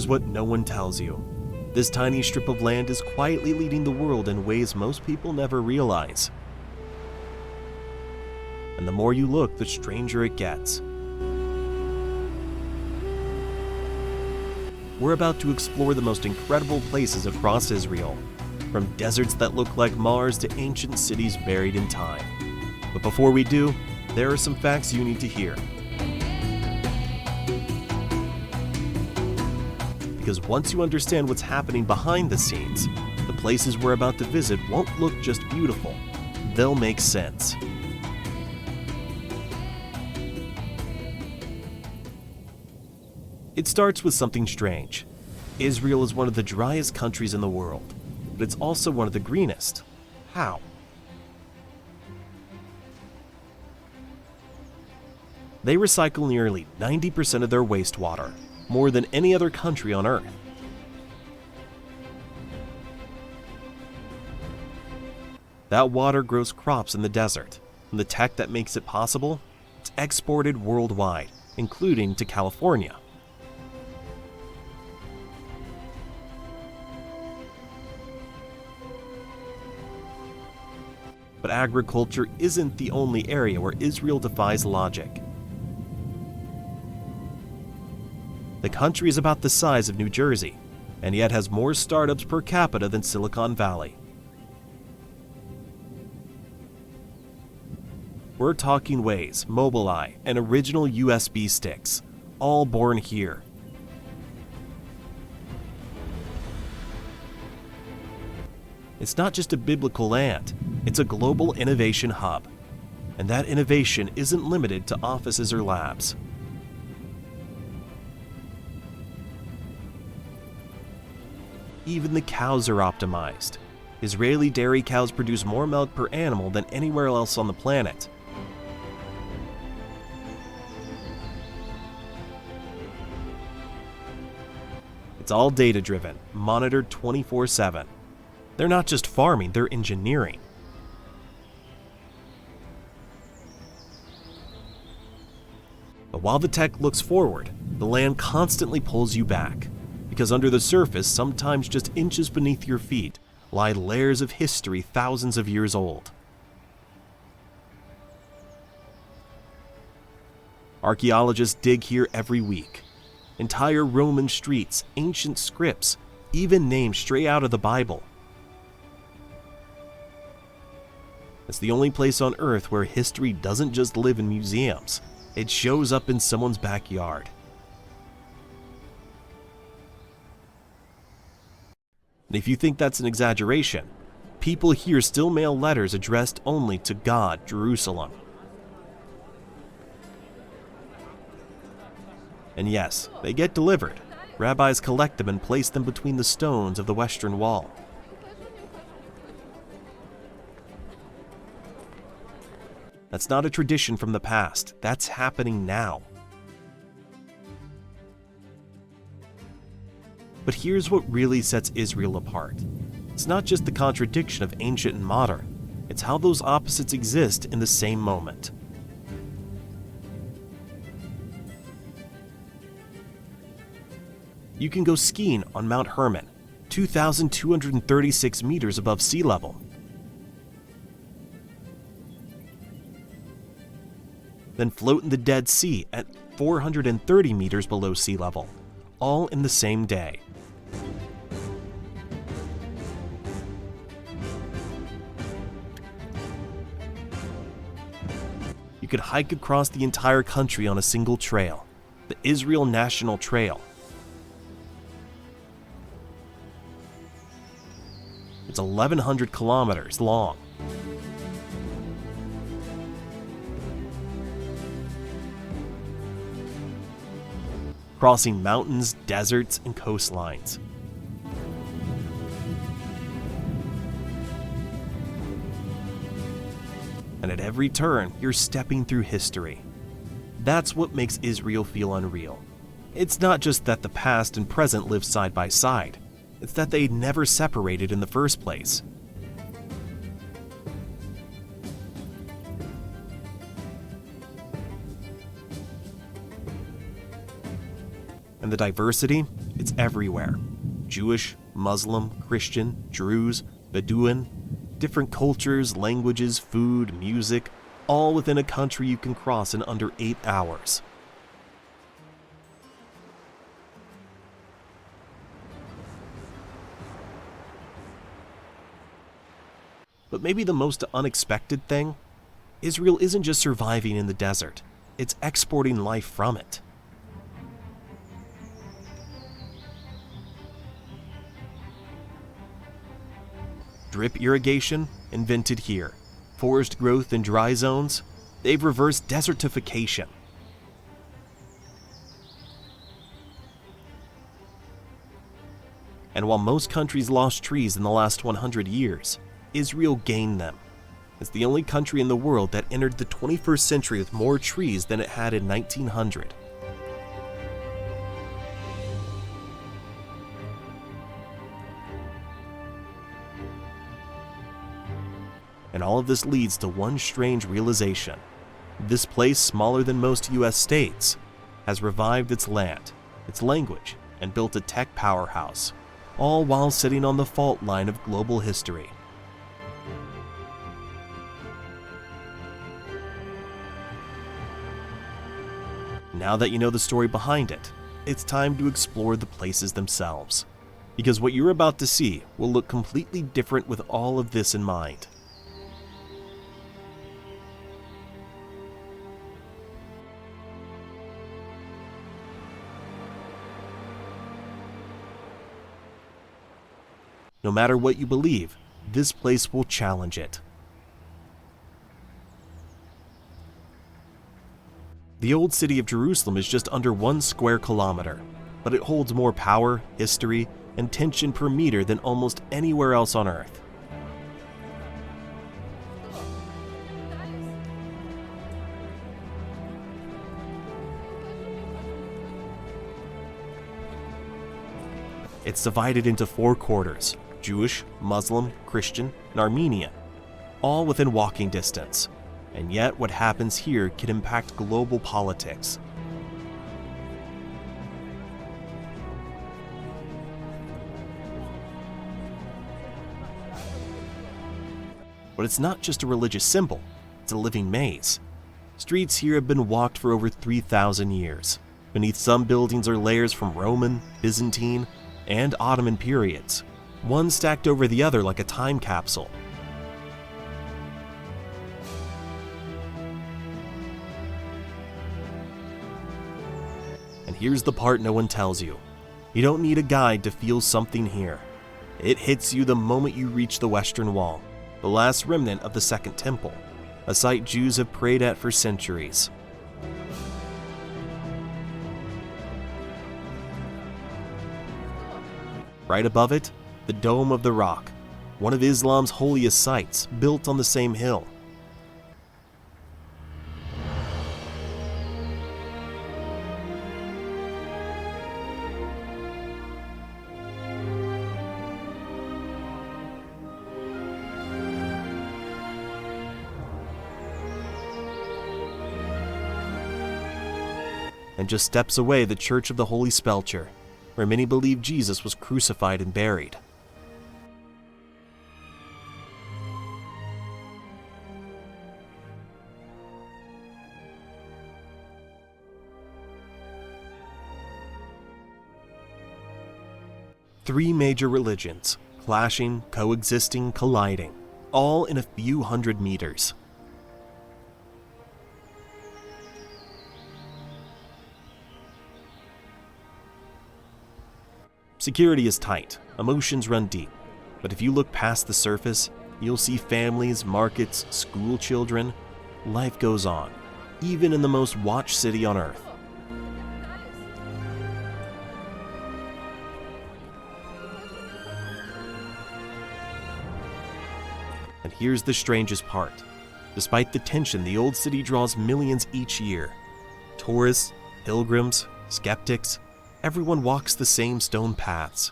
Here's what no one tells you. This tiny strip of land is quietly leading the world in ways most people never realize. And the more you look, the stranger it gets. We're about to explore the most incredible places across Israel, from deserts that look like Mars to ancient cities buried in time. But before we do, there are some facts you need to hear. Because once you understand what's happening behind the scenes, the places we're about to visit won't look just beautiful, they'll make sense. It starts with something strange. Israel is one of the driest countries in the world, but it's also one of the greenest. How? They recycle nearly 90% of their wastewater, more than any other country on Earth. That water grows crops in the desert, and the tech that makes it possible, it's exported worldwide, including to California. But agriculture isn't the only area where Israel defies logic. The country is about the size of New Jersey, and yet has more startups per capita than Silicon Valley. We're talking Waze, Mobileye, and original USB sticks, all born here. It's not just a biblical land, it's a global innovation hub. And that innovation isn't limited to offices or labs. Even the cows are optimized. Israeli dairy cows produce more milk per animal than anywhere else on the planet. It's all data-driven, monitored 24/7. They're not just farming, they're engineering. But while the tech looks forward, the land constantly pulls you back. Because under the surface, sometimes just inches beneath your feet, lie layers of history thousands of years old. Archaeologists dig here every week. Entire Roman streets, ancient scripts, even names straight out of the Bible. It's the only place on Earth where history doesn't just live in museums, it shows up in someone's backyard. And if you think that's an exaggeration, people here still mail letters addressed only to God, Jerusalem. And yes, they get delivered. Rabbis collect them and place them between the stones of the Western Wall. That's not a tradition from the past, that's happening now. But here's what really sets Israel apart. It's not just the contradiction of ancient and modern, it's how those opposites exist in the same moment. You can go skiing on Mount Hermon, 2,236 meters above sea level. Then float in the Dead Sea at 430 meters below sea level, all in the same day. You could hike across the entire country on a single trail, the Israel National Trail. It's 1,100 kilometers long. Crossing mountains, deserts, and coastlines. And at every turn, you're stepping through history. That's what makes Israel feel unreal. It's not just that the past and present live side by side, it's that they never separated in the first place. And the diversity? It's everywhere. Jewish, Muslim, Christian, Druze, Bedouin, different cultures, languages, food, music, all within a country you can cross in under 8 hours. But maybe the most unexpected thing? Israel isn't just surviving in the desert, it's exporting life from it. Drip irrigation, invented here. Forest growth in dry zones, they've reversed desertification. And while most countries lost trees in the last 100 years, Israel gained them. It's the only country in the world that entered the 21st century with more trees than it had in 1900. And all of this leads to one strange realization. This place, smaller than most US states, has revived its land, its language, and built a tech powerhouse, all while sitting on the fault line of global history. Now that you know the story behind it, it's time to explore the places themselves. Because what you're about to see will look completely different with all of this in mind. No matter what you believe, this place will challenge it. The old city of Jerusalem is just under 1 square kilometer, but it holds more power, history, and tension per meter than almost anywhere else on Earth. It's divided into 4 quarters: Jewish, Muslim, Christian, and Armenian, all within walking distance. And yet what happens here can impact global politics. But it's not just a religious symbol, it's a living maze. Streets here have been walked for over 3,000 years. Beneath some buildings are layers from Roman, Byzantine, and Ottoman periods, one stacked over the other like a time capsule. And here's the part no one tells you. You don't need a guide to feel something here. It hits you the moment you reach the Western Wall, the last remnant of the Second Temple, a site Jews have prayed at for centuries. Right above it, the Dome of the Rock, one of Islam's holiest sites, built on the same hill. And just steps away, the Church of the Holy Sepulchre, where many believe Jesus was crucified and buried. Three major religions, clashing, coexisting, colliding, all in a few hundred meters. Security is tight, emotions run deep, but if you look past the surface, you'll see families, markets, school children. Life goes on, even in the most watched city on Earth. And here's the strangest part. Despite the tension, the old city draws millions each year. Tourists, pilgrims, skeptics, everyone walks the same stone paths.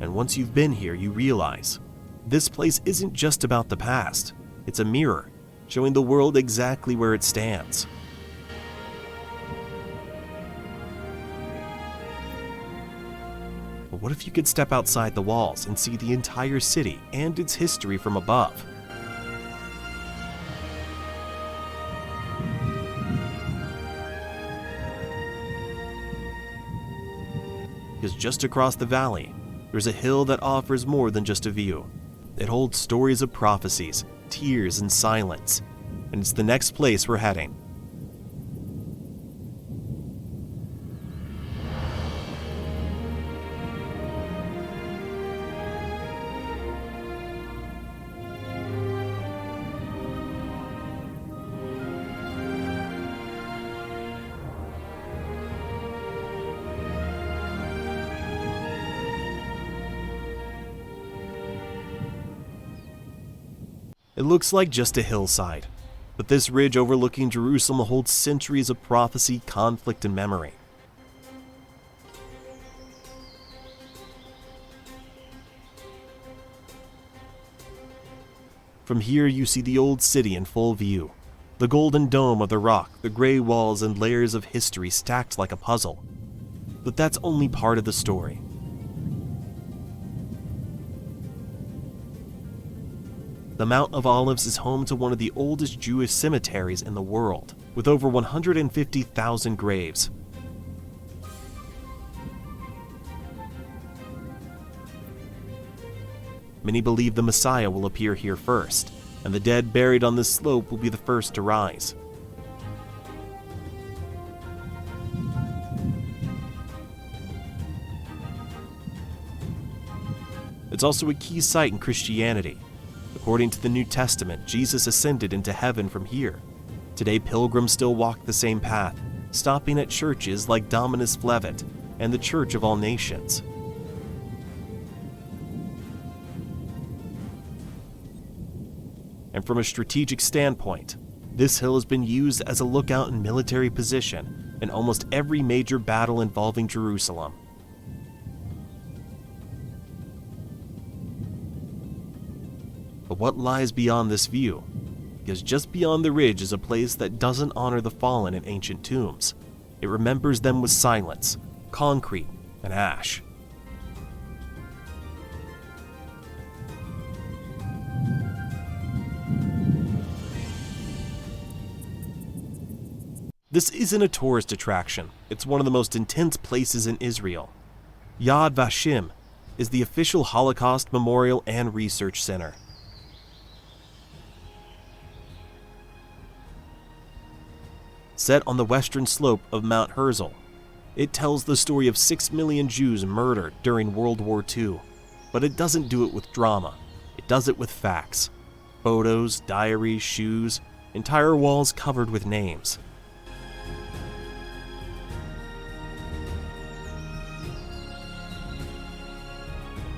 And once you've been here, you realize this place isn't just about the past. It's a mirror, showing the world exactly where it stands. But what if you could step outside the walls and see the entire city and its history from above? Because just across the valley, there's a hill that offers more than just a view. It holds stories of prophecies, tears, and silence, and it's the next place we're heading. It looks like just a hillside, but this ridge overlooking Jerusalem holds centuries of prophecy, conflict, and memory. From here you see the old city in full view, the golden dome of the rock, the gray walls, and layers of history stacked like a puzzle. But that's only part of the story. The Mount of Olives is home to one of the oldest Jewish cemeteries in the world, with over 150,000 graves. Many believe the Messiah will appear here first, and the dead buried on this slope will be the first to rise. It's also a key site in Christianity. According to the New Testament, Jesus ascended into heaven from here. Today, pilgrims still walk the same path, stopping at churches like Dominus Flevit and the Church of All Nations. And from a strategic standpoint, this hill has been used as a lookout and military position in almost every major battle involving Jerusalem. But what lies beyond this view? Because just beyond the ridge is a place that doesn't honor the fallen in ancient tombs. It remembers them with silence, concrete, and ash. This isn't a tourist attraction. It's one of the most intense places in Israel. Yad Vashem is the official Holocaust Memorial and Research Center. Set on the western slope of Mount Herzl, it tells the story of 6 million Jews murdered during World War II. But it doesn't do it with drama. It does it with facts. Photos, diaries, shoes, entire walls covered with names.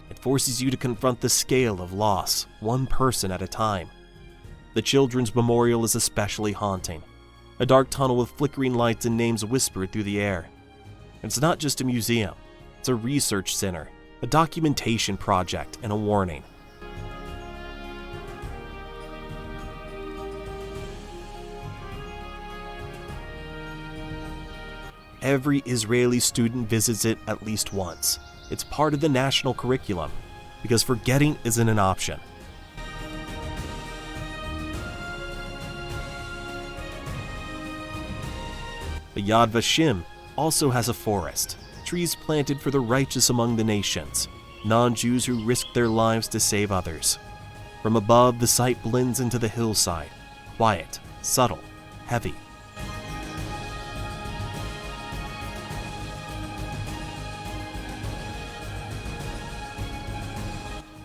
It forces you to confront the scale of loss, one person at a time. The Children's Memorial is especially haunting. A dark tunnel with flickering lights and names whispered through the air. It's not just a museum, it's a research center, a documentation project, and a warning. Every Israeli student visits it at least once. It's part of the national curriculum, because forgetting isn't an option. But Yad Vashem also has a forest, trees planted for the righteous among the nations, non-Jews who risked their lives to save others. From above, the site blends into the hillside, quiet, subtle, heavy.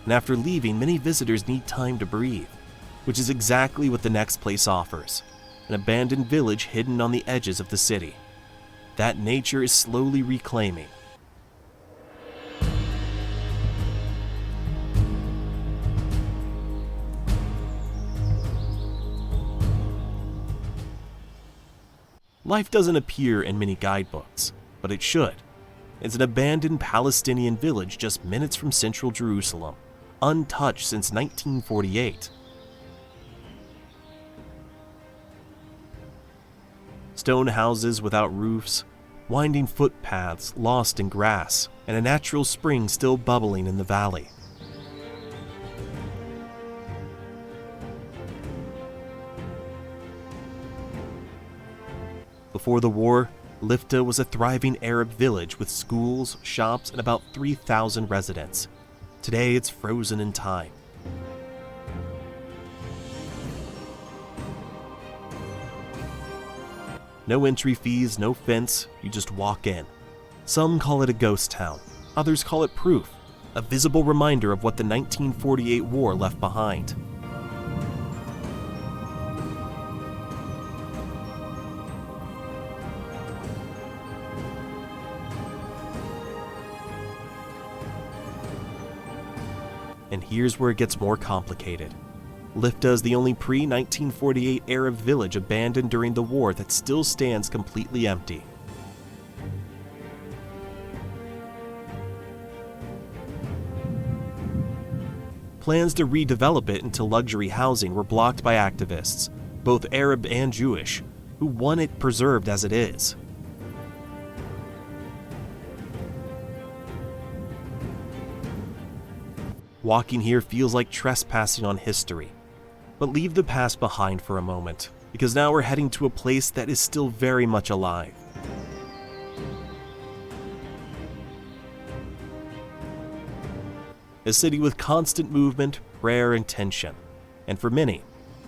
And after leaving, many visitors need time to breathe, which is exactly what the next place offers. An abandoned village hidden on the edges of the city that nature is slowly reclaiming. Life doesn't appear in many guidebooks, but it should. It's an abandoned Palestinian village just minutes from central Jerusalem, untouched since 1948. Stone houses without roofs, winding footpaths lost in grass, and a natural spring still bubbling in the valley. Before the war, Lifta was a thriving Arab village with schools, shops, and about 3,000 residents. Today it's frozen in time. No entry fees, no fence, you just walk in. Some call it a ghost town, others call it proof, a visible reminder of what the 1948 war left behind. And here's where it gets more complicated. Lifta is the only pre-1948 Arab village abandoned during the war that still stands completely empty. Plans to redevelop it into luxury housing were blocked by activists, both Arab and Jewish, who want it preserved as it is. Walking here feels like trespassing on history. But leave the past behind for a moment, because now we're heading to a place that is still very much alive. A city with constant movement, prayer, and tension, and for many,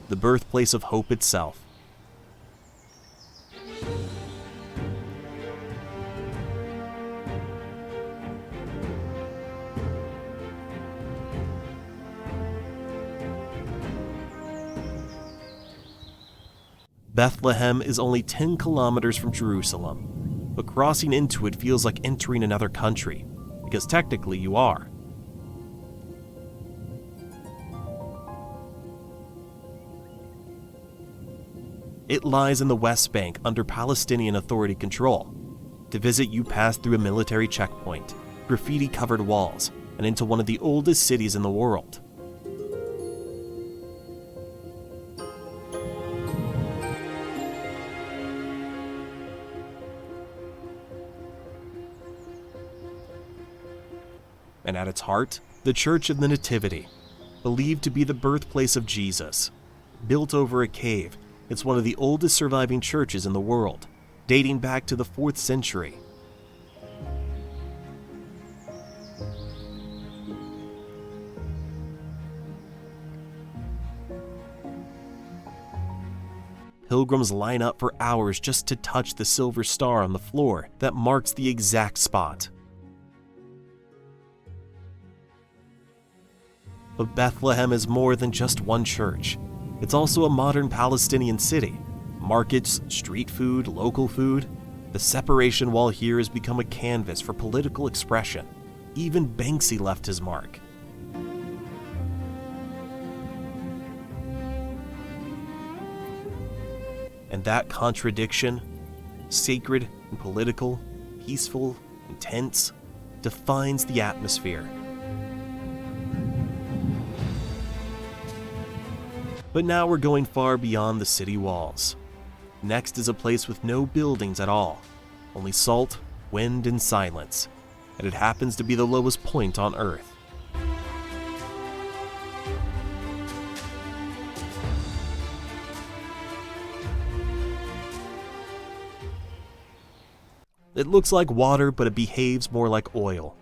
the birthplace of hope itself. Bethlehem is only 10 kilometers from Jerusalem, but crossing into it feels like entering another country, because technically you are. It lies in the West Bank under Palestinian Authority control. To visit, you pass through a military checkpoint, graffiti-covered walls, and into one of the oldest cities in the world. And at its heart, the Church of the Nativity, believed to be the birthplace of Jesus. Built over a cave, it's one of the oldest surviving churches in the world, dating back to the 4th century. Pilgrims line up for hours just to touch the silver star on the floor that marks the exact spot. But Bethlehem is more than just one church. It's also a modern Palestinian city. Markets, street food, local food. The separation wall here has become a canvas for political expression. Even Banksy left his mark. And that contradiction, sacred and political, peaceful, intense, defines the atmosphere. But now we're going far beyond the city walls. Next is a place with no buildings at all, only salt, wind, and silence, and it happens to be the lowest point on Earth. It looks like water, but it behaves more like oil.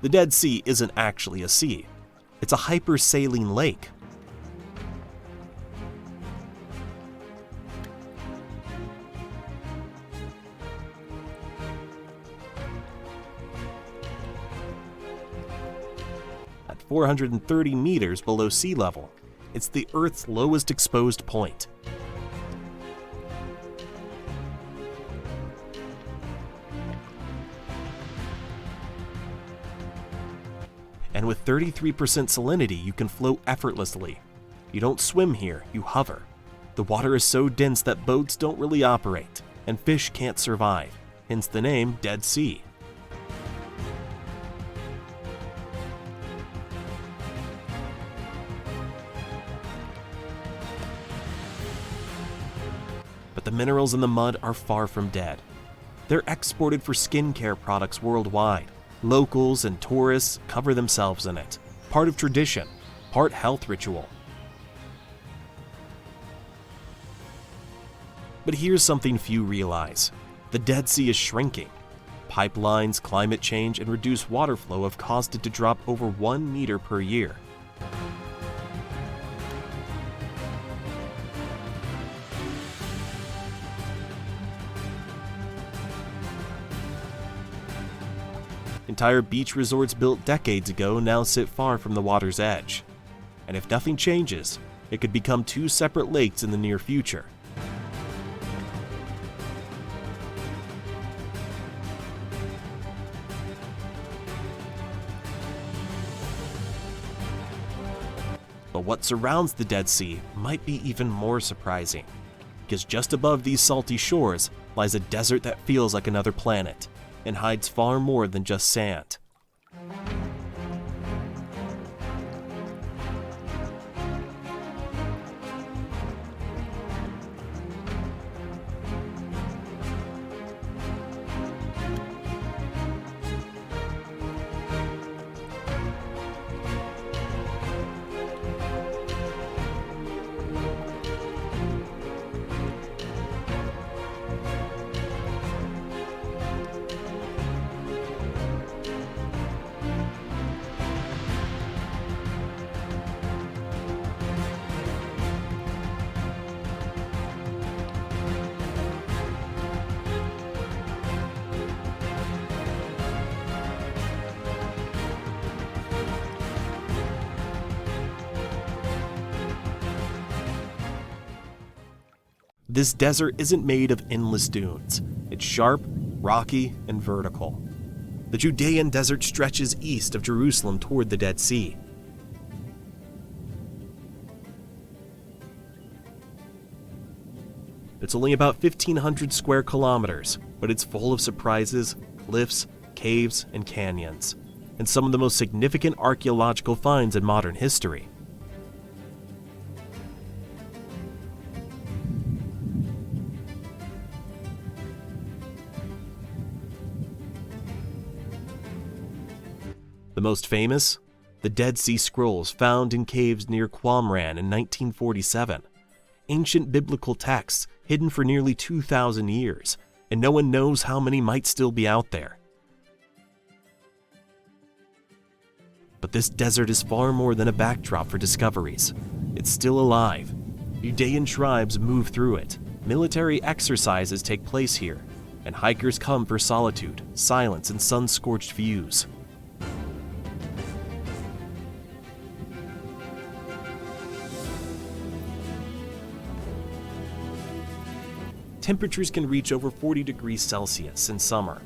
The Dead Sea isn't actually a sea. It's a hypersaline lake. At 430 meters below sea level, it's the Earth's lowest exposed point. And with 33% salinity, you can float effortlessly. You don't swim here, you hover. The water is so dense that boats don't really operate, and fish can't survive, hence the name Dead Sea. But the minerals in the mud are far from dead. They're exported for skincare products worldwide. Locals and tourists cover themselves in it. Part of tradition, part health ritual. But here's something few realize. The Dead Sea is shrinking. Pipelines, climate change, and reduced water flow have caused it to drop over 1 meter per year. Entire beach resorts built decades ago now sit far from the water's edge. And if nothing changes, it could become 2 separate lakes in the near future. But what surrounds the Dead Sea might be even more surprising, because just above these salty shores lies a desert that feels like another planet and hides far more than just sand. This desert isn't made of endless dunes. It's sharp, rocky, and vertical. The Judean Desert stretches east of Jerusalem toward the Dead Sea. It's only about 1,500 square kilometers, but it's full of surprises, cliffs, caves, and canyons, and some of the most significant archaeological finds in modern history. The most famous? The Dead Sea Scrolls found in caves near Qumran in 1947. Ancient biblical texts hidden for nearly 2,000 years, and no one knows how many might still be out there. But this desert is far more than a backdrop for discoveries. It's still alive. Judean tribes move through it. Military exercises take place here, and hikers come for solitude, silence, and sun-scorched views. Temperatures can reach over 40 degrees Celsius in summer.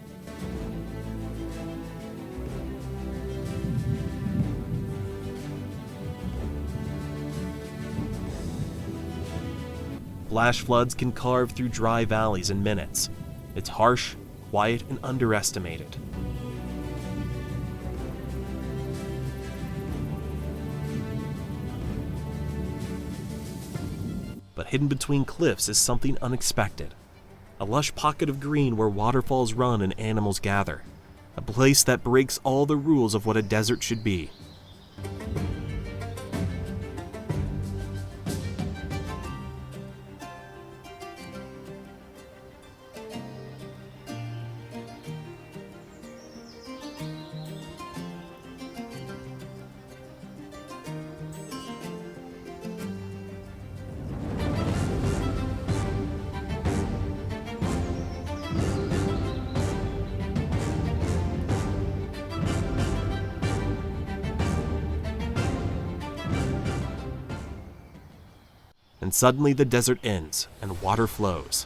Flash floods can carve through dry valleys in minutes. It's harsh, quiet, and underestimated. But hidden between cliffs is something unexpected. A lush pocket of green where waterfalls run and animals gather. A place that breaks all the rules of what a desert should be. And suddenly the desert ends and water flows.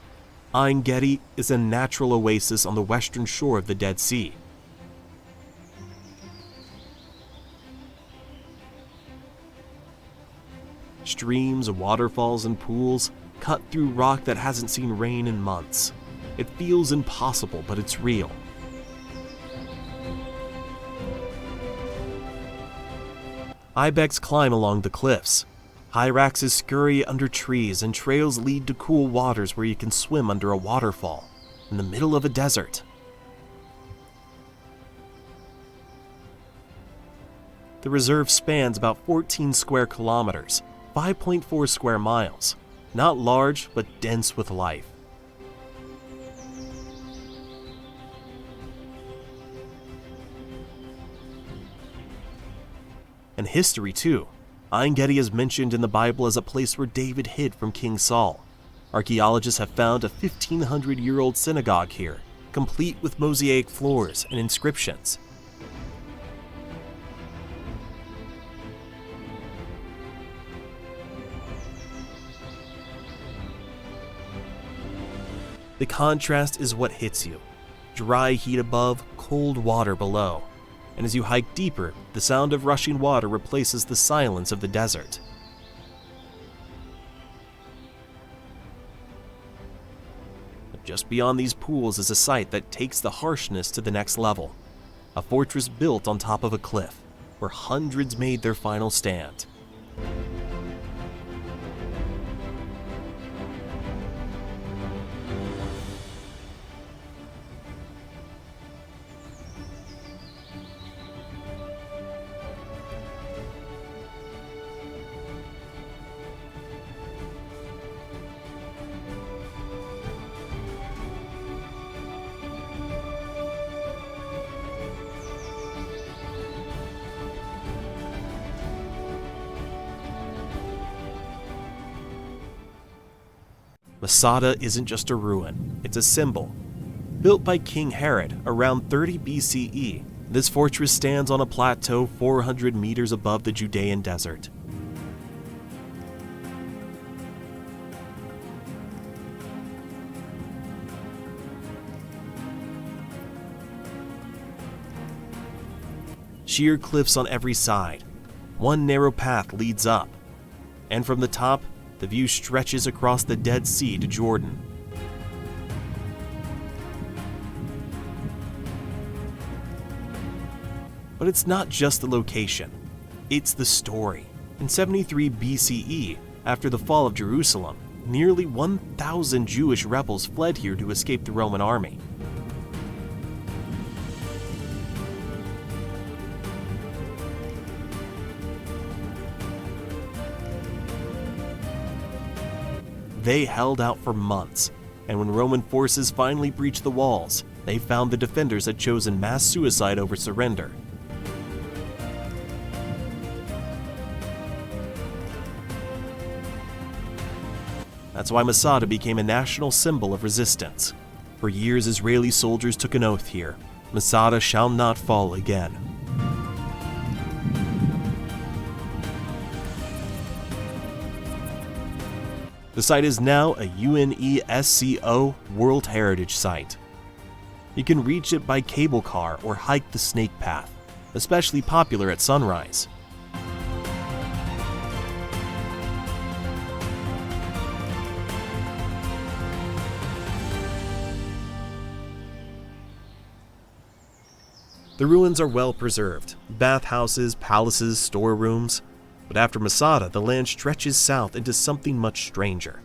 Ein Gedi is a natural oasis on the western shore of the Dead Sea. Streams, waterfalls, and pools cut through rock that hasn't seen rain in months. It feels impossible, but it's real. Ibex climb along the cliffs. Hyraxes scurry under trees and trails lead to cool waters where you can swim under a waterfall in the middle of a desert. The reserve spans about 14 square kilometers, 5.4 square miles. Not large, but dense with life. And history too. Ein Gedi is mentioned in the Bible as a place where David hid from King Saul. Archaeologists have found a 1,500-year-old synagogue here, complete with mosaic floors and inscriptions. The contrast is what hits you. Dry heat above, cold water below. And as you hike deeper, the sound of rushing water replaces the silence of the desert. But just beyond these pools is a site that takes the harshness to the next level. A fortress built on top of a cliff, where hundreds made their final stand. Masada isn't just a ruin, it's a symbol. Built by King Herod around 30 BCE, this fortress stands on a plateau 400 meters above the Judean Desert. Sheer cliffs on every side. One narrow path leads up, and from the top, the view stretches across the Dead Sea to Jordan. But it's not just the location, it's the story. In 73 BCE, after the fall of Jerusalem, nearly 1,000 Jewish rebels fled here to escape the Roman army. They held out for months, and when Roman forces finally breached the walls, they found the defenders had chosen mass suicide over surrender. That's why Masada became a national symbol of resistance. For years, Israeli soldiers took an oath here: Masada shall not fall again. The site is now a UNESCO World Heritage Site. You can reach it by cable car or hike the Snake Path, especially popular at sunrise. The ruins are well preserved: bathhouses, palaces, storerooms. But after Masada, the land stretches south into something much stranger.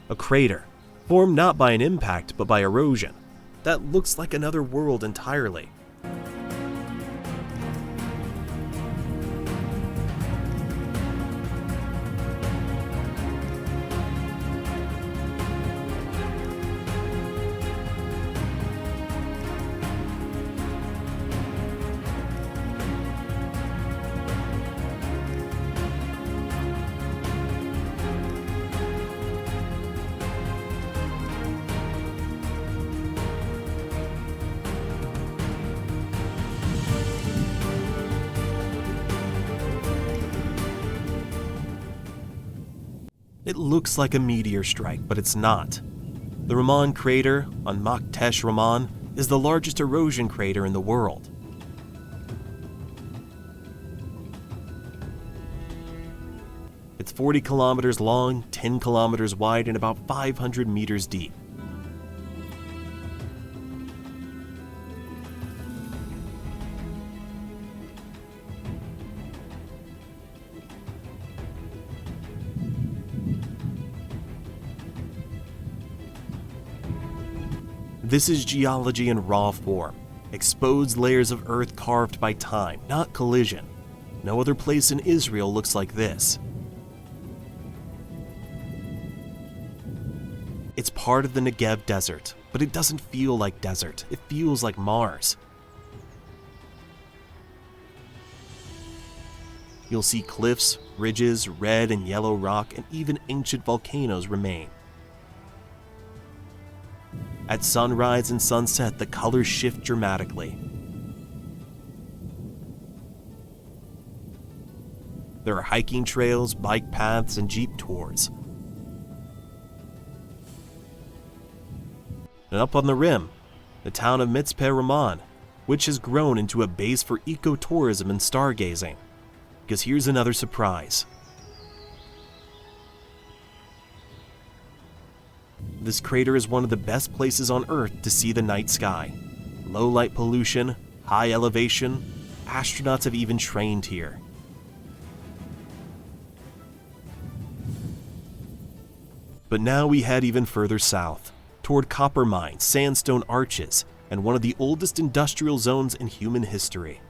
A crater, formed not by an impact but by erosion, that looks like another world entirely. It looks like a meteor strike, but it's not. The Ramon crater on Makhtesh Ramon is the largest erosion crater in the world. It's 40 kilometers long, 10 kilometers wide, and about 500 meters deep. This is geology in raw form, exposed layers of earth carved by time, not collision. No other place in Israel looks like this. It's part of the Negev Desert, but it doesn't feel like desert. It feels like Mars. You'll see cliffs, ridges, red and yellow rock, and even ancient volcanoes remain. At sunrise and sunset, the colors shift dramatically. There are hiking trails, bike paths, and jeep tours. And up on the rim, the town of Makhtesh Ramon, which has grown into a base for ecotourism and stargazing. Because here's another surprise. This crater is one of the best places on Earth to see the night sky. Low light pollution, high elevation, astronauts have even trained here. But now we head even further south, toward copper mines, sandstone arches, and one of the oldest industrial zones in human history.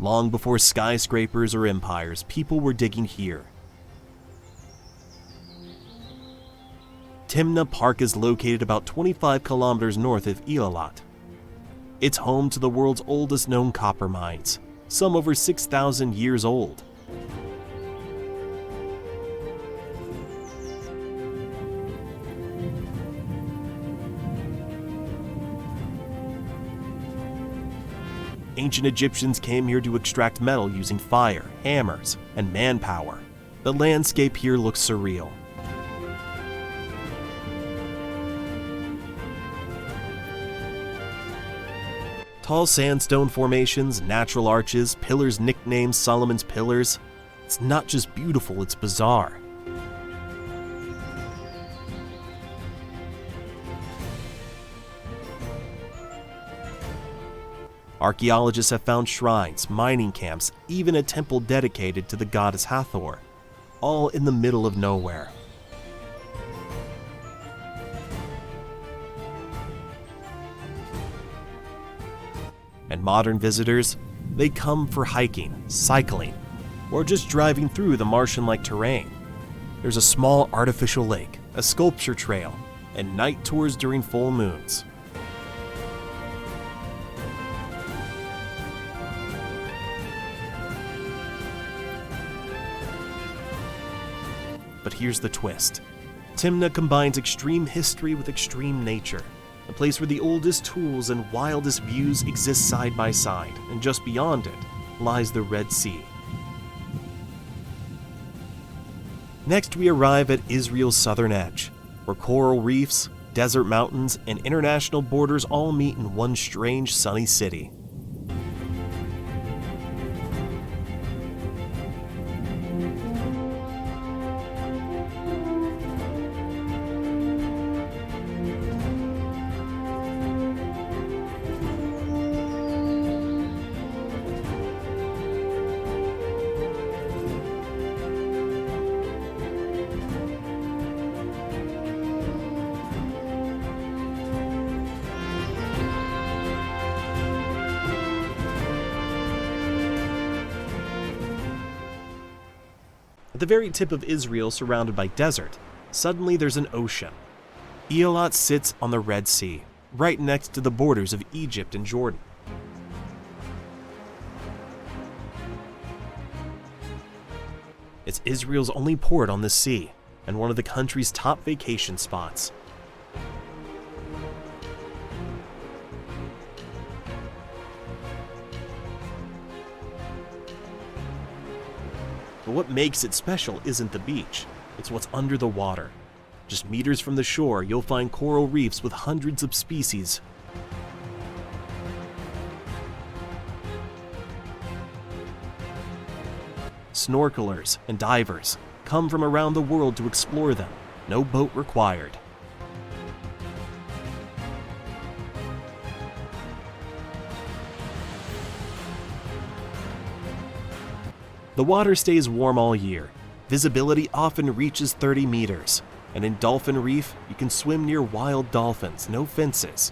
Long before skyscrapers or empires, people were digging here. Timna Park is located about 25 kilometers north of Eilat. It's home to the world's oldest known copper mines, some over 6,000 years old. Ancient Egyptians came here to extract metal using fire, hammers, and manpower. The landscape here looks surreal. Tall sandstone formations, natural arches, pillars nicknamed Solomon's Pillars. It's not just beautiful, it's bizarre. Archaeologists have found shrines, mining camps, even a temple dedicated to the goddess Hathor, all in the middle of nowhere. And modern visitors, they come for hiking, cycling, or just driving through the Martian-like terrain. There's a small artificial lake, a sculpture trail, and night tours during full moons. But here's the twist. Timna combines extreme history with extreme nature, a place where the oldest tools and wildest views exist side by side, and just beyond it lies the Red Sea. Next, we arrive at Israel's southern edge, where coral reefs, desert mountains, and international borders all meet in one strange sunny city. At the very tip of Israel, surrounded by desert, suddenly there's an ocean. Eilat sits on the Red Sea, right next to the borders of Egypt and Jordan. It's Israel's only port on the sea, and one of the country's top vacation spots. But what makes it special isn't the beach, it's what's under the water. Just meters from the shore, you'll find coral reefs with hundreds of species. Snorkelers and divers come from around the world to explore them, no boat required. The water stays warm all year. Visibility often reaches 30 meters, and in Dolphin Reef, you can swim near wild dolphins, no fences.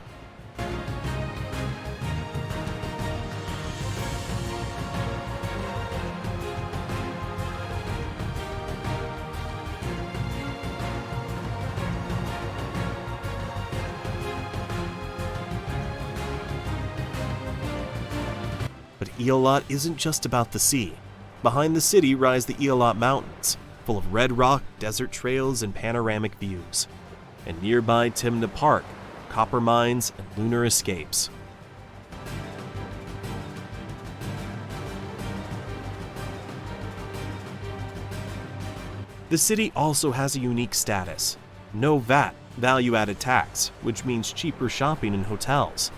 But Eilat isn't just about the sea. Behind the city rise the Eilat Mountains, full of red rock, desert trails, and panoramic views. And nearby Timna Park, copper mines, and lunar escapes. The city also has a unique status. No VAT, value-added tax, which means cheaper shopping in hotels.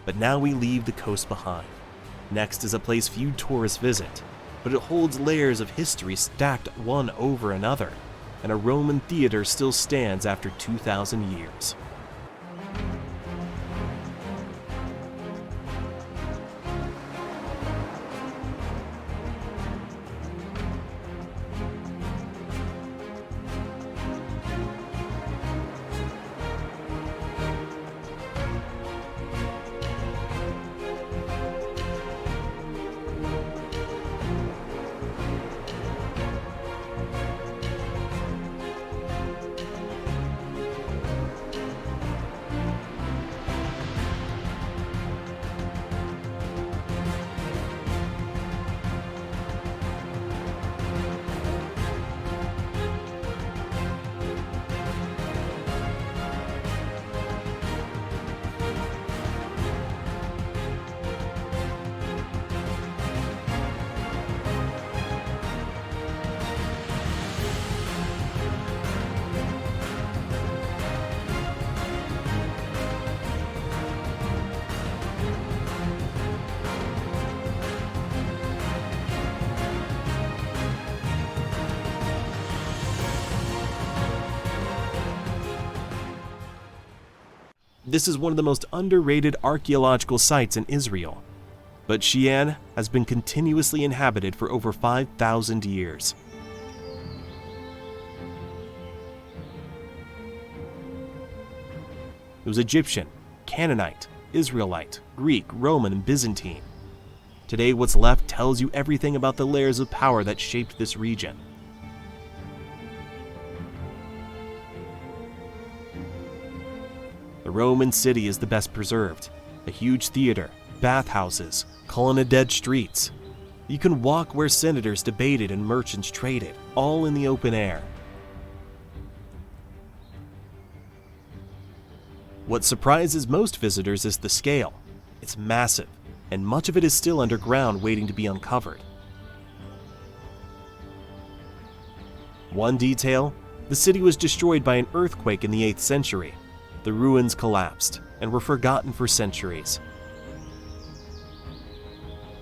But now we leave the coast behind. Next is a place few tourists visit, but it holds layers of history stacked one over another, and a Roman theater still stands after 2,000 years. This is one of the most underrated archaeological sites in Israel. Beit She'an has been continuously inhabited for over 5,000 years. It was Egyptian, Canaanite, Israelite, Greek, Roman, and Byzantine. Today, what's left tells you everything about the layers of power that shaped this region. The Roman city is the best preserved. A huge theater, bathhouses, colonnaded streets. You can walk where senators debated and merchants traded, all in the open air. What surprises most visitors is the scale. It's massive, and much of it is still underground waiting to be uncovered. One detail, the city was destroyed by an earthquake in the 8th century. The ruins collapsed and were forgotten for centuries.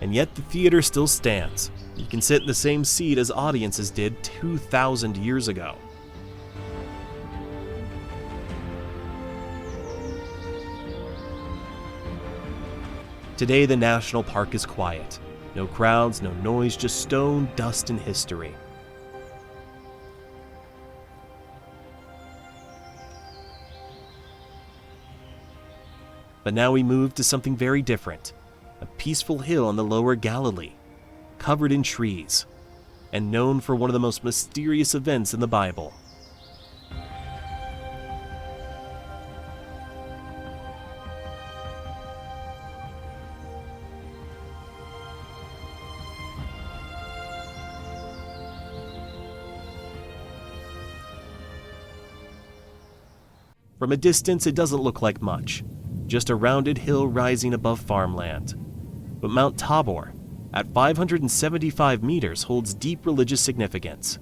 And yet the theater still stands. You can sit in the same seat as audiences did 2,000 years ago. Today the national park is quiet. No crowds, no noise, just stone, dust, and history. But now we move to something very different. A peaceful hill on the lower Galilee, covered in trees, and known for one of the most mysterious events in the Bible. From a distance, it doesn't look like much. Just a rounded hill rising above farmland. But Mount Tabor, at 575 meters, holds deep religious significance.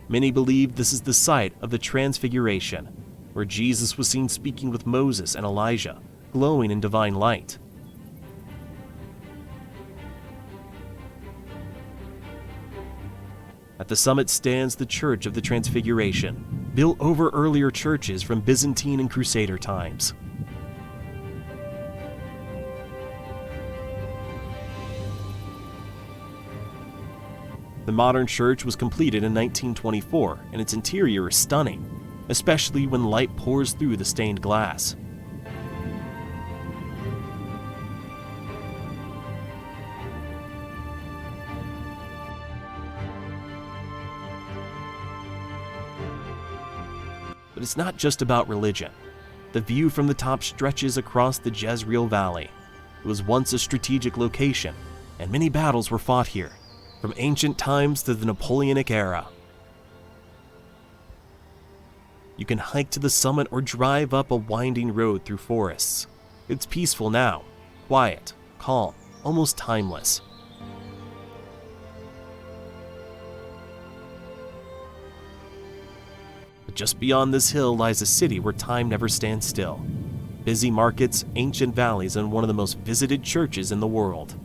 Many believe this is the site of the Transfiguration, where Jesus was seen speaking with Moses and Elijah, glowing in divine light. At the summit stands the Church of the Transfiguration, built over earlier churches from Byzantine and Crusader times. The modern church was completed in 1924, and its interior is stunning, especially when light pours through the stained glass. But it's not just about religion. The view from the top stretches across the Jezreel Valley. It was once a strategic location, and many battles were fought here, from ancient times to the Napoleonic era. You can hike to the summit or drive up a winding road through forests. It's peaceful now, quiet, calm, almost timeless. But just beyond this hill lies a city where time never stands still. Busy markets, ancient valleys, and one of the most visited churches in the world.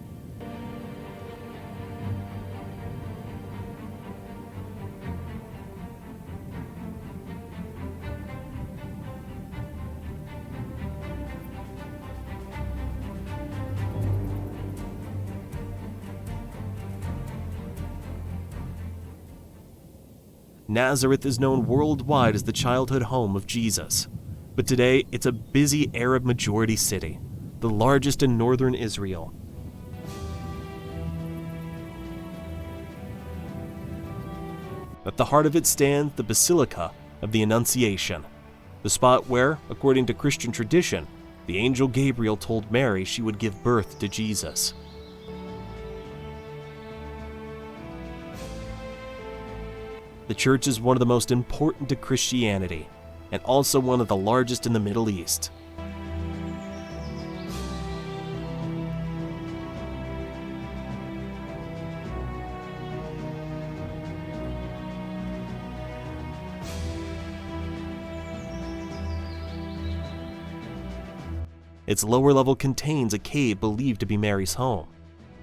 Nazareth is known worldwide as the childhood home of Jesus, but today it's a busy Arab majority city, the largest in northern Israel. At the heart of it stands the Basilica of the Annunciation, the spot where, according to Christian tradition, the angel Gabriel told Mary she would give birth to Jesus. The church is one of the most important to Christianity, and also one of the largest in the Middle East. Its lower level contains a cave believed to be Mary's home.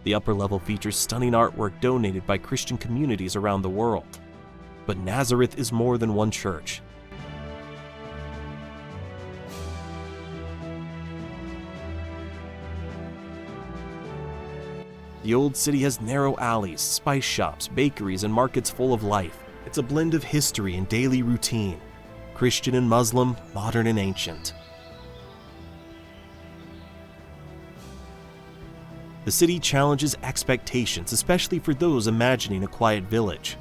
The upper level features stunning artwork donated by Christian communities around the world. But Nazareth is more than one church. The old city has narrow alleys, spice shops, bakeries, and markets full of life. It's a blend of history and daily routine, Christian and Muslim, modern and ancient. The city challenges expectations, especially for those imagining a quiet village.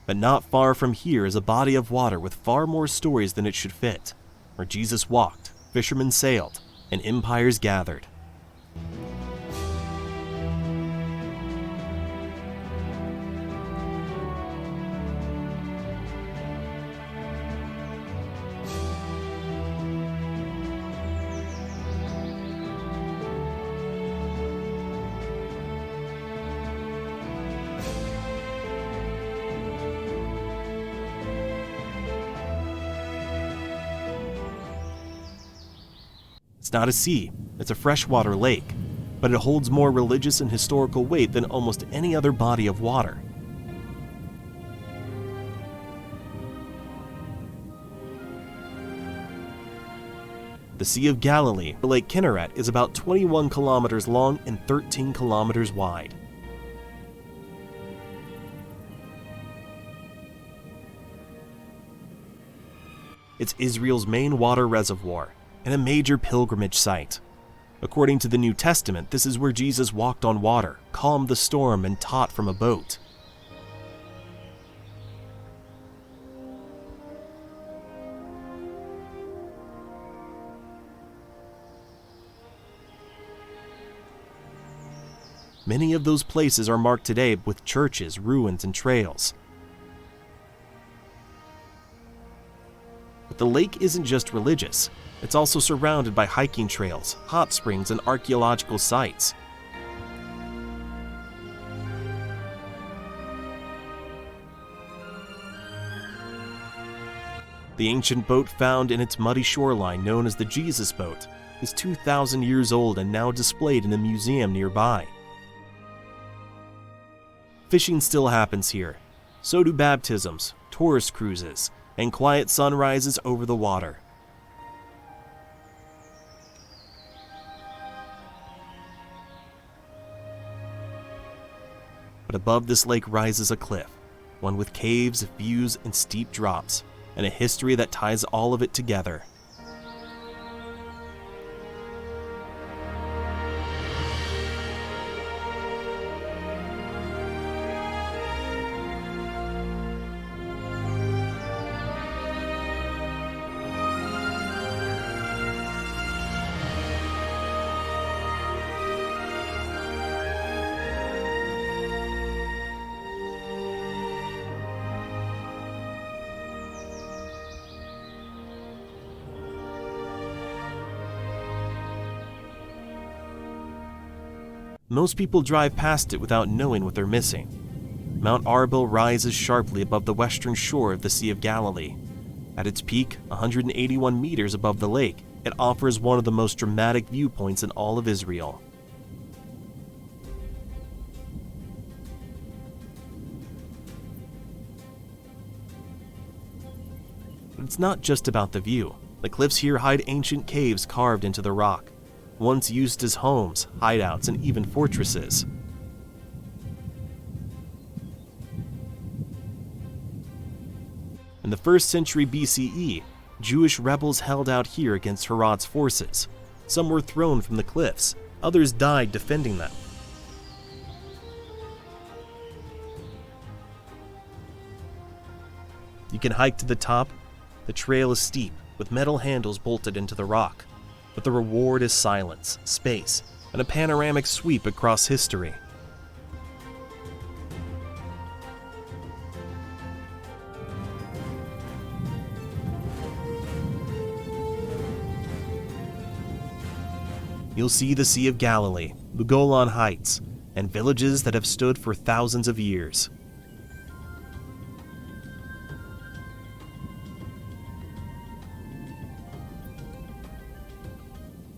But not far from here is a body of water with far more stories than it should fit, where Jesus walked, fishermen sailed, and empires gathered. It's not a sea, it's a freshwater lake, but it holds more religious and historical weight than almost any other body of water. The Sea of Galilee, or Lake Kinneret, is about 21 kilometers long and 13 kilometers wide. It's Israel's main water reservoir and a major pilgrimage site. According to the New Testament, this is where Jesus walked on water, calmed the storm, and taught from a boat. Many of those places are marked today with churches, ruins, and trails. But the lake isn't just religious. It's also surrounded by hiking trails, hot springs, and archaeological sites. The ancient boat found in its muddy shoreline, known as the Jesus Boat, is 2,000 years old and now displayed in a museum nearby. Fishing still happens here. So do baptisms, tourist cruises, and quiet sunrises over the water. But above this lake rises a cliff, one with caves, views, and steep drops, and a history that ties all of it together. Most people drive past it without knowing what they're missing. Mount Arbel rises sharply above the western shore of the Sea of Galilee. At its peak, 181 meters above the lake, it offers one of the most dramatic viewpoints in all of Israel. But it's not just about the view. The cliffs here hide ancient caves carved into the rock, once used as homes, hideouts, and even fortresses. In the 1st century BCE, Jewish rebels held out here against Herod's forces. Some were thrown from the cliffs, others died defending them. You can hike to the top. The trail is steep, with metal handles bolted into the rock. But the reward is silence, space, and a panoramic sweep across history. You'll see the Sea of Galilee, the Golan Heights, and villages that have stood for thousands of years.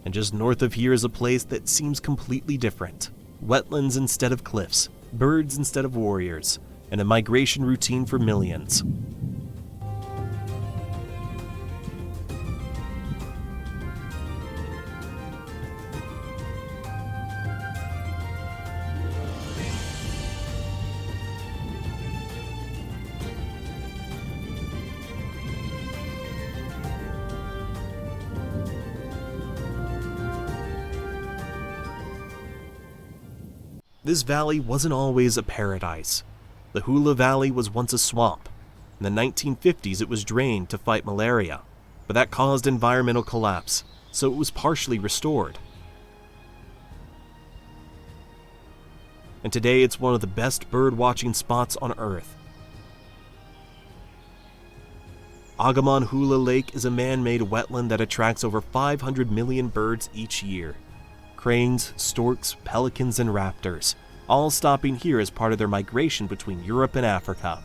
And just north of here is a place that seems completely different. Wetlands instead of cliffs, birds instead of warriors, and a migration routine for millions. This valley wasn't always a paradise. The Hula Valley was once a swamp. In the 1950s, it was drained to fight malaria, but that caused environmental collapse, so it was partially restored. And today, it's one of the best bird-watching spots on Earth. Agamon Hula Lake is a man-made wetland that attracts over 500 million birds each year. Cranes, storks, pelicans, and raptors, all stopping here as part of their migration between Europe and Africa.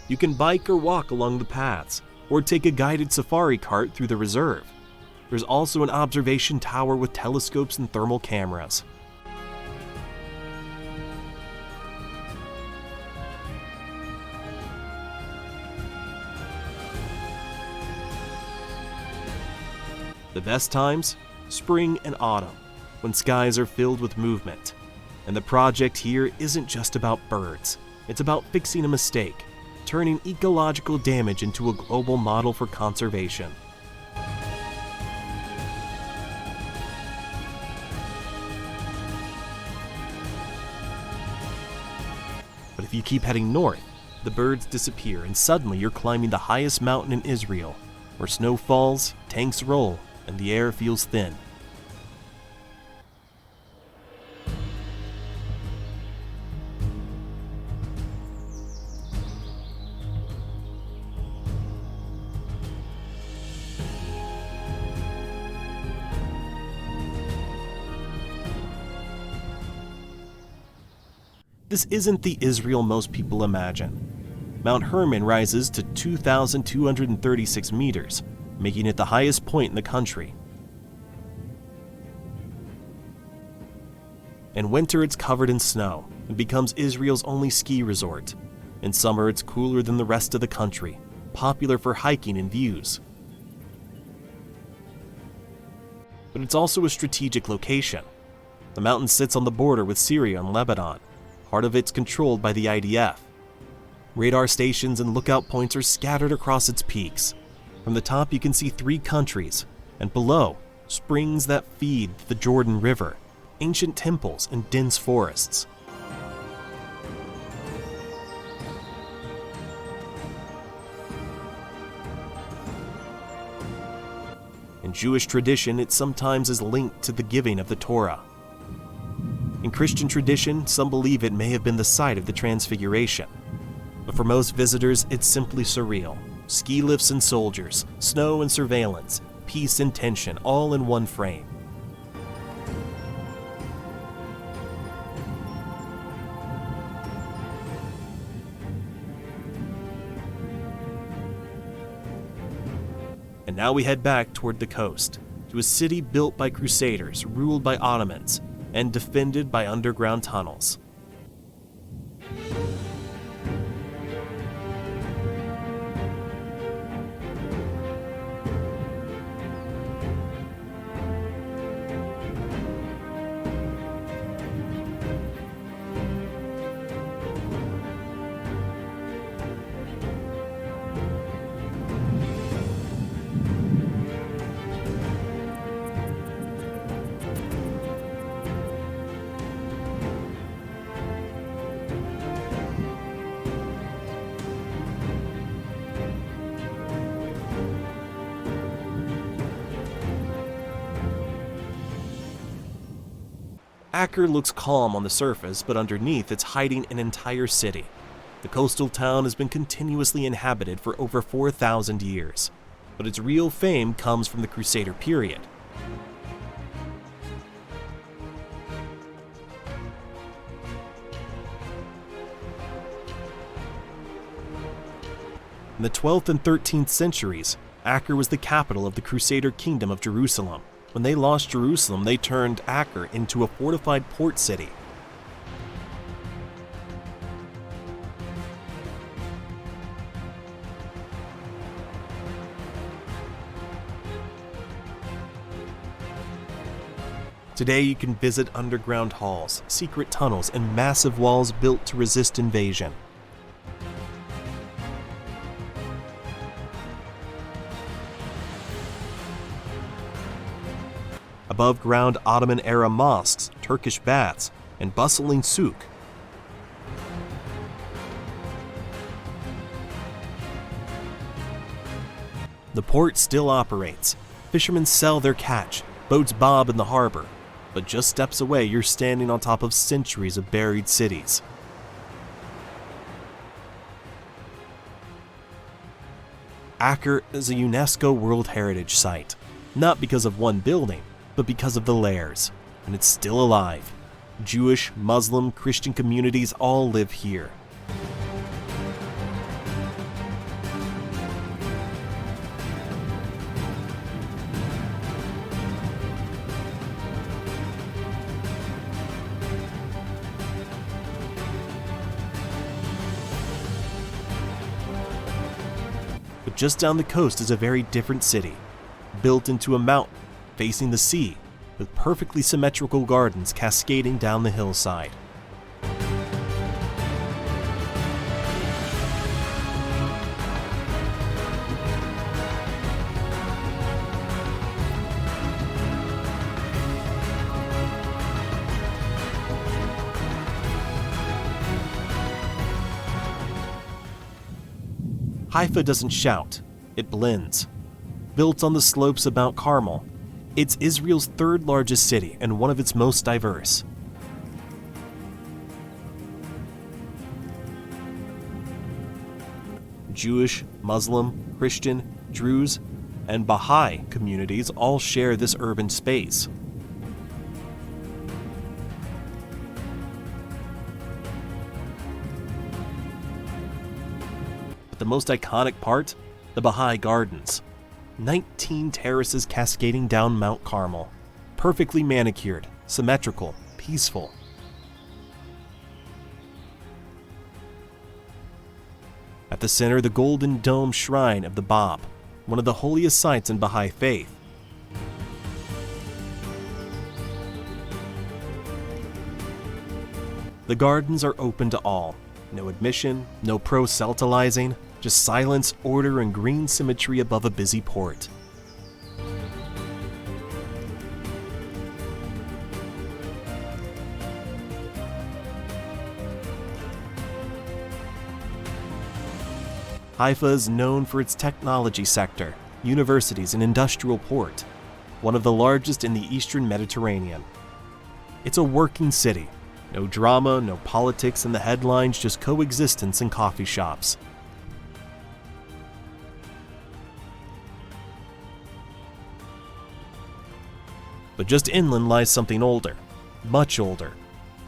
You can bike or walk along the paths, or take a guided safari cart through the reserve. There's also an observation tower with telescopes and thermal cameras. The best times? Spring and autumn, when skies are filled with movement. And the project here isn't just about birds. It's about fixing a mistake, turning ecological damage into a global model for conservation. But if you keep heading north, the birds disappear and suddenly you're climbing the highest mountain in Israel, where snow falls, tanks roll, and the air feels thin. This isn't the Israel most people imagine. Mount Hermon rises to 2,236 meters, making it the highest point in the country. In winter, it's covered in snow and becomes Israel's only ski resort. In summer, it's cooler than the rest of the country, popular for hiking and views. But it's also a strategic location. The mountain sits on the border with Syria and Lebanon. Part of it's controlled by the IDF. Radar stations and lookout points are scattered across its peaks. From the top, you can see 3 countries, and below, springs that feed the Jordan River, ancient temples, and dense forests. In Jewish tradition, it sometimes is linked to the giving of the Torah. In Christian tradition, some believe it may have been the site of the Transfiguration. But for most visitors, it's simply surreal. Ski lifts and soldiers, snow and surveillance, peace and tension, all in one frame. And now we head back toward the coast, to a city built by crusaders, ruled by Ottomans, and defended by underground tunnels. Acre looks calm on the surface, but underneath it's hiding an entire city. The coastal town has been continuously inhabited for over 4,000 years, but its real fame comes from the Crusader period. In the 12th and 13th centuries, Acre was the capital of the Crusader kingdom of Jerusalem. When they lost Jerusalem, they turned Acre into a fortified port city. Today you can visit underground halls, secret tunnels, and massive walls built to resist invasion. Above-ground Ottoman-era mosques, Turkish baths, and bustling souk. The port still operates. Fishermen sell their catch, boats bob in the harbor, but just steps away you're standing on top of centuries of buried cities. Acre is a UNESCO World Heritage Site, not because of one building, but because of the layers, and it's still alive. Jewish, Muslim, Christian communities all live here. But just down the coast is a very different city, built into a mountain, facing the sea, with perfectly symmetrical gardens cascading down the hillside. Haifa doesn't shout, it blends. Built on the slopes of Mount Carmel, it's Israel's third largest city and one of its most diverse. Jewish, Muslim, Christian, Druze, and Baha'i communities all share this urban space. But the most iconic part? The Baha'i Gardens. 19 terraces cascading down Mount Carmel. Perfectly manicured, symmetrical, peaceful. At the center, the golden dome shrine of the Bab, one of the holiest sites in Baha'i faith. The gardens are open to all. No admission, no proselytizing, just silence, order, and green symmetry above a busy port. Haifa is known for its technology sector, universities, and industrial port, one of the largest in the eastern Mediterranean. It's a working city. No drama, no politics in the headlines, just coexistence in coffee shops. But just inland lies something older, much older.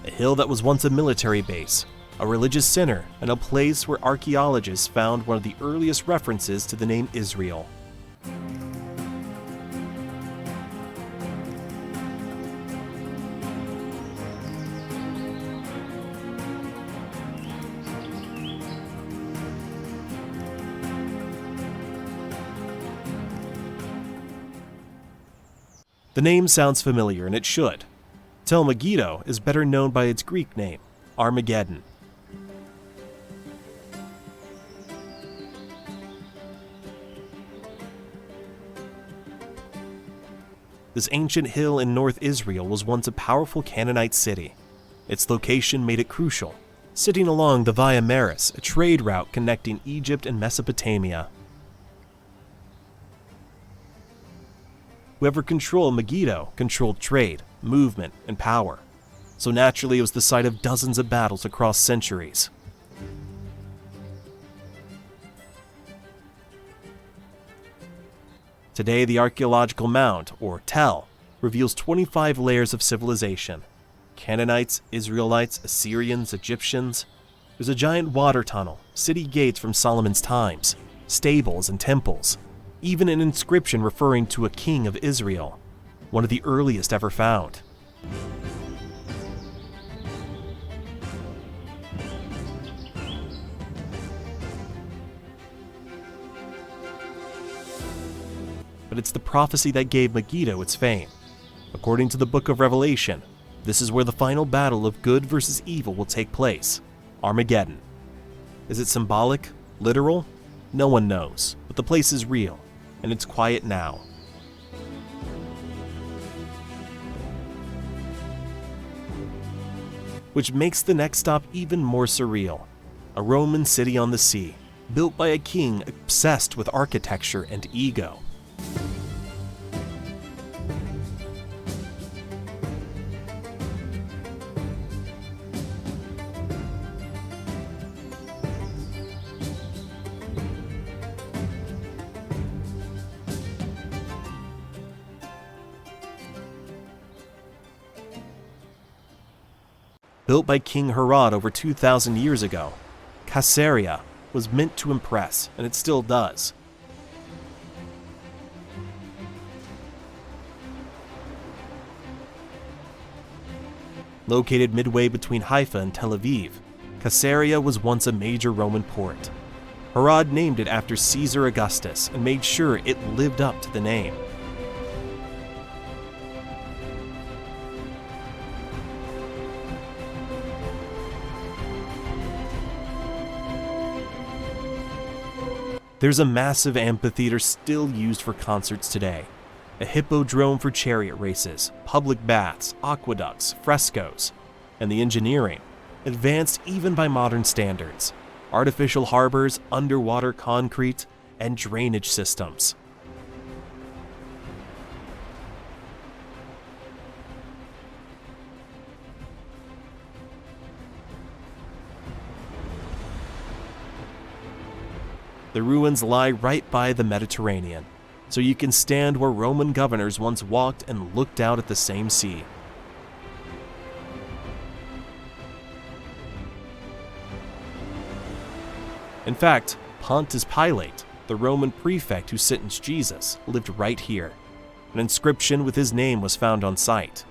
A hill that was once a military base, a religious center, and a place where archaeologists found one of the earliest references to the name Israel. The name sounds familiar, and it should. Tel Megiddo is better known by its Greek name, Armageddon. This ancient hill in North Israel was once a powerful Canaanite city. Its location made it crucial, sitting along the Via Maris, a trade route connecting Egypt and Mesopotamia. Whoever controlled Megiddo controlled trade, movement, and power. So naturally it was the site of dozens of battles across centuries. Today, the archaeological mound, or Tel, reveals 25 layers of civilization. Canaanites, Israelites, Assyrians, Egyptians. There's a giant water tunnel, city gates from Solomon's times, stables and temples, even an inscription referring to a king of Israel, one of the earliest ever found. But it's the prophecy that gave Megiddo its fame. According to the book of Revelation, this is where the final battle of good versus evil will take place, Armageddon. Is it symbolic? Literal? No one knows, but the place is real, and it's quiet now. Which makes the next stop even more surreal. A Roman city on the sea, built by a king obsessed with architecture and ego. Built by King Herod over 2,000 years ago, Caesarea was meant to impress, and it still does. Located midway between Haifa and Tel Aviv, Caesarea was once a major Roman port. Herod named it after Caesar Augustus and made sure it lived up to the name. There's a massive amphitheater still used for concerts today, a hippodrome for chariot races, public baths, aqueducts, frescoes, and the engineering, advanced even by modern standards, artificial harbors, underwater concrete, and drainage systems. The ruins lie right by the Mediterranean, so you can stand where Roman governors once walked and looked out at the same sea. In fact, Pontius Pilate, the Roman prefect who sentenced Jesus, lived right here. An inscription with his name was found on site.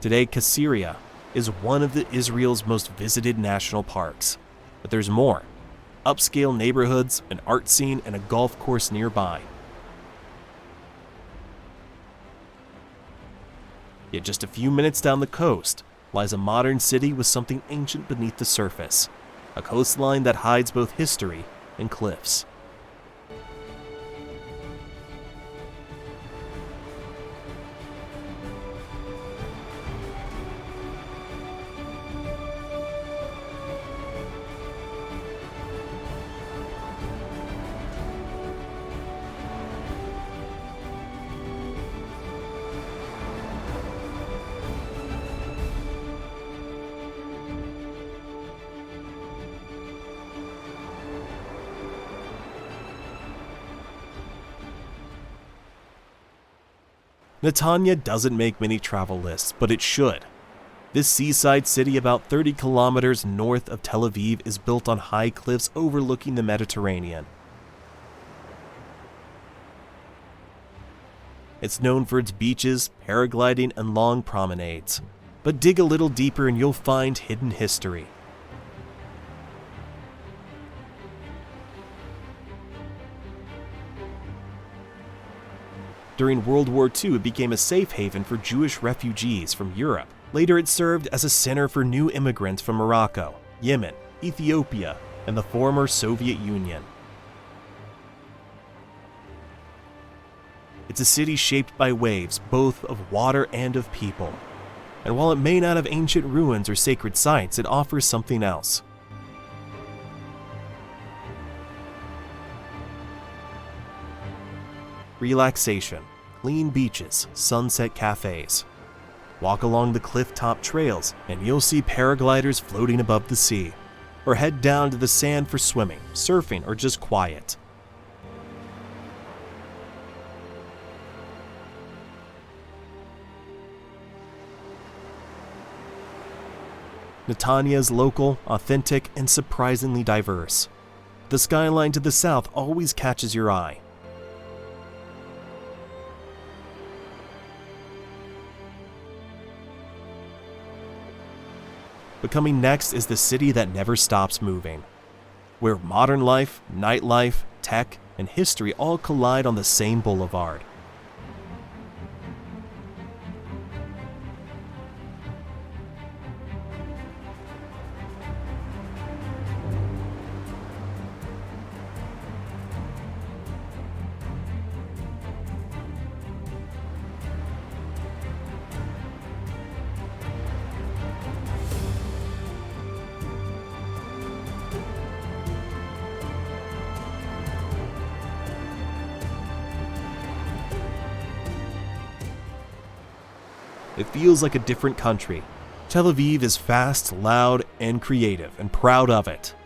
Today, Caesarea is one of Israel's most visited national parks. But there's more. Upscale neighborhoods, an art scene, and a golf course nearby. Yet just a few minutes down the coast lies a modern city with something ancient beneath the surface. A coastline that hides both history and cliffs. Netanya doesn't make many travel lists, but it should. This seaside city about 30 kilometers north of Tel Aviv is built on high cliffs overlooking the Mediterranean. It's known for its beaches, paragliding, and long promenades. But dig a little deeper and you'll find hidden history. During World War II, it became a safe haven for Jewish refugees from Europe. Later, it served as a center for new immigrants from Morocco, Yemen, Ethiopia, and the former Soviet Union. It's a city shaped by waves, both of water and of people. And while it may not have ancient ruins or sacred sites, it offers something else. Relaxation, clean beaches, sunset cafes. Walk along the cliff-top trails and you'll see paragliders floating above the sea. Or head down to the sand for swimming, surfing, or just quiet. Netanya is local, authentic, and surprisingly diverse. The skyline to the south always catches your eye. But coming next is the city that never stops moving, where modern life, nightlife, tech, and history all collide on the same boulevard. It feels like a different country. Tel Aviv is fast, loud, and creative, and proud of it.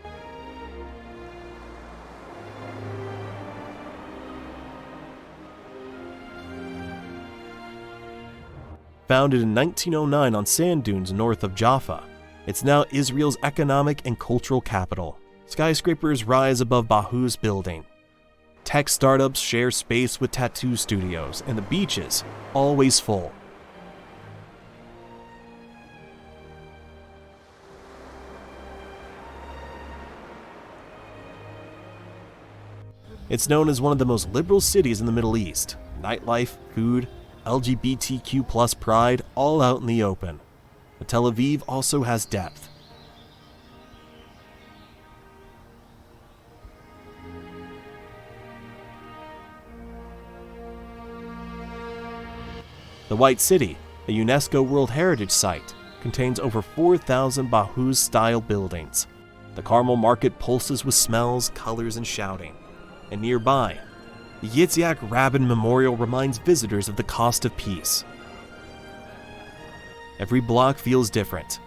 Founded in 1909 on sand dunes north of Jaffa, it's now Israel's economic and cultural capital. Skyscrapers rise above Bahu's building. Tech startups share space with tattoo studios, and the beaches, always full. It's known as one of the most liberal cities in the Middle East. Nightlife, food, LGBTQ+ pride, all out in the open. But Tel Aviv also has depth. The White City, a UNESCO World Heritage Site, contains over 4,000 Bahus-style buildings. The Carmel Market pulses with smells, colors, and shouting. And nearby, the Yitzhak Rabin Memorial reminds visitors of the cost of peace. Every block feels different.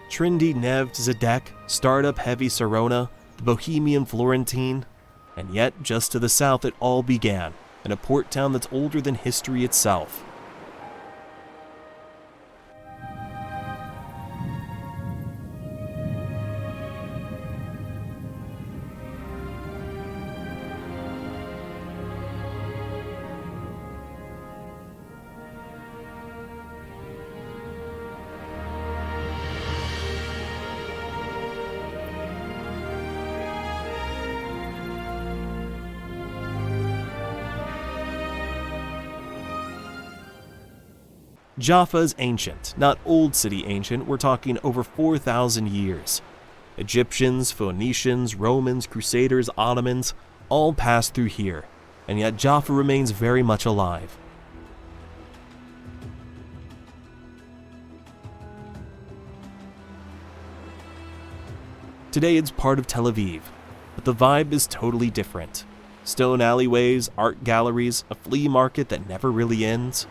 Trendy Negev Zedek, startup-heavy Sarona, the bohemian Florentine, and yet just to the south it all began, in a port town that's older than history itself. Jaffa is ancient, not old city ancient, we're talking over 4,000 years. Egyptians, Phoenicians, Romans, Crusaders, Ottomans, all passed through here, and yet Jaffa remains very much alive. Today it's part of Tel Aviv, but the vibe is totally different. Stone alleyways, art galleries, a flea market that never really ends.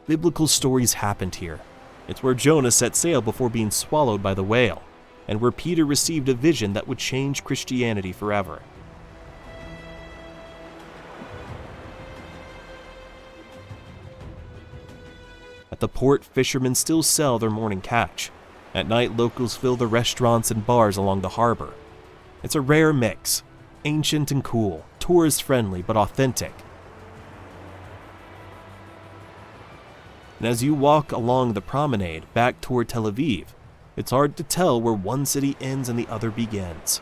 Biblical stories happened here. It's where Jonah set sail before being swallowed by the whale, and where Peter received a vision that would change Christianity forever. At the port, fishermen still sell their morning catch. At night, locals fill the restaurants and bars along the harbor. It's a rare mix, ancient and cool, tourist-friendly but authentic. And as you walk along the promenade back toward Tel Aviv, it's hard to tell where one city ends and the other begins.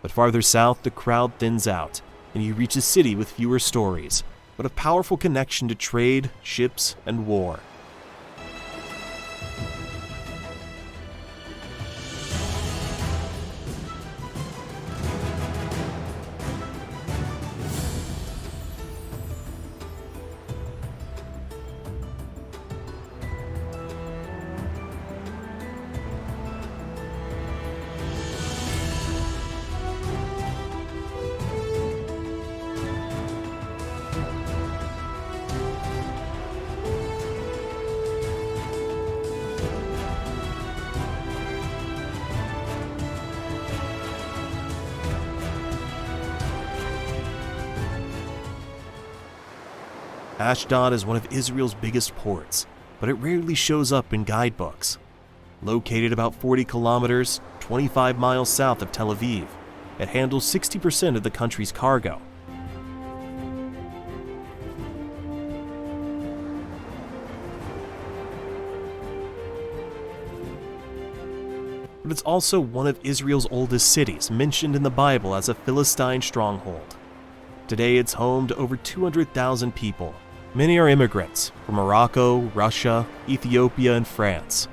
But farther south, the crowd thins out, and you reach a city with fewer stories, but a powerful connection to trade, ships, and war. Ashdod is one of Israel's biggest ports, but it rarely shows up in guidebooks. Located about 40 kilometers, 25 miles south of Tel Aviv, it handles 60% of the country's cargo. But it's also one of Israel's oldest cities, mentioned in the Bible as a Philistine stronghold. Today it's home to over 200,000 people. Many are immigrants from Morocco, Russia, Ethiopia, and France.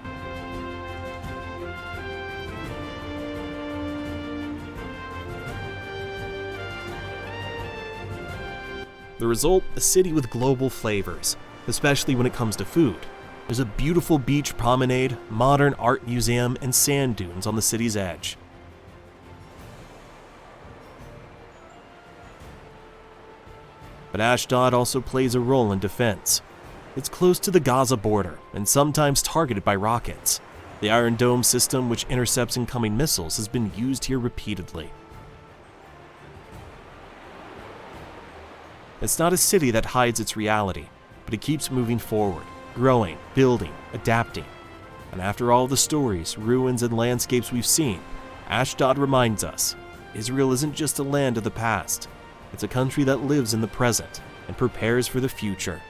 The result, a city with global flavors, especially when it comes to food. There's a beautiful beach promenade, modern art museum, and sand dunes on the city's edge. But Ashdod also plays a role in defense. It's close to the Gaza border and sometimes targeted by rockets. The Iron Dome system, which intercepts incoming missiles, has been used here repeatedly. It's not a city that hides its reality, but it keeps moving forward, growing, building, adapting. And after all the stories, ruins, and landscapes we've seen, Ashdod reminds us, Israel isn't just a land of the past. It's a country that lives in the present and prepares for the future.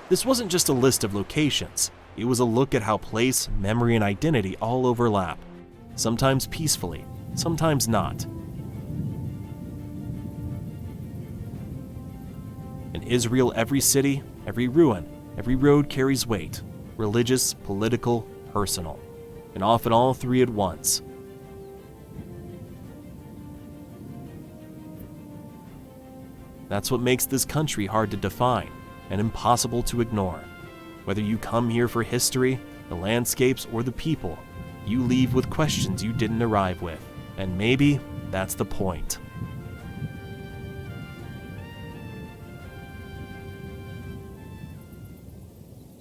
This wasn't just a list of locations. It was a look at how place, memory, and identity all overlap, sometimes peacefully, sometimes not. In Israel, every city, every ruin, every road carries weight, religious, political, personal, and often all three at once. That's what makes this country hard to define and impossible to ignore. Whether you come here for history, the landscapes, or the people, you leave with questions you didn't arrive with. And maybe that's the point.